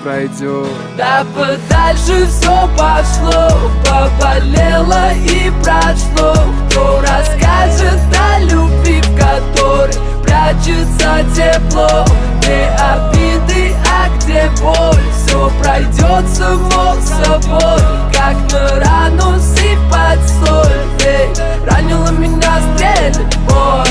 пройдет. Да подальше все пошло, поболело и прошло. Кто расскажет о любви, в которой прячется тепло? Где обиды, а где боль? Все пройдет само собой, как на рану сыпать соль. Ранила меня стрелять боль.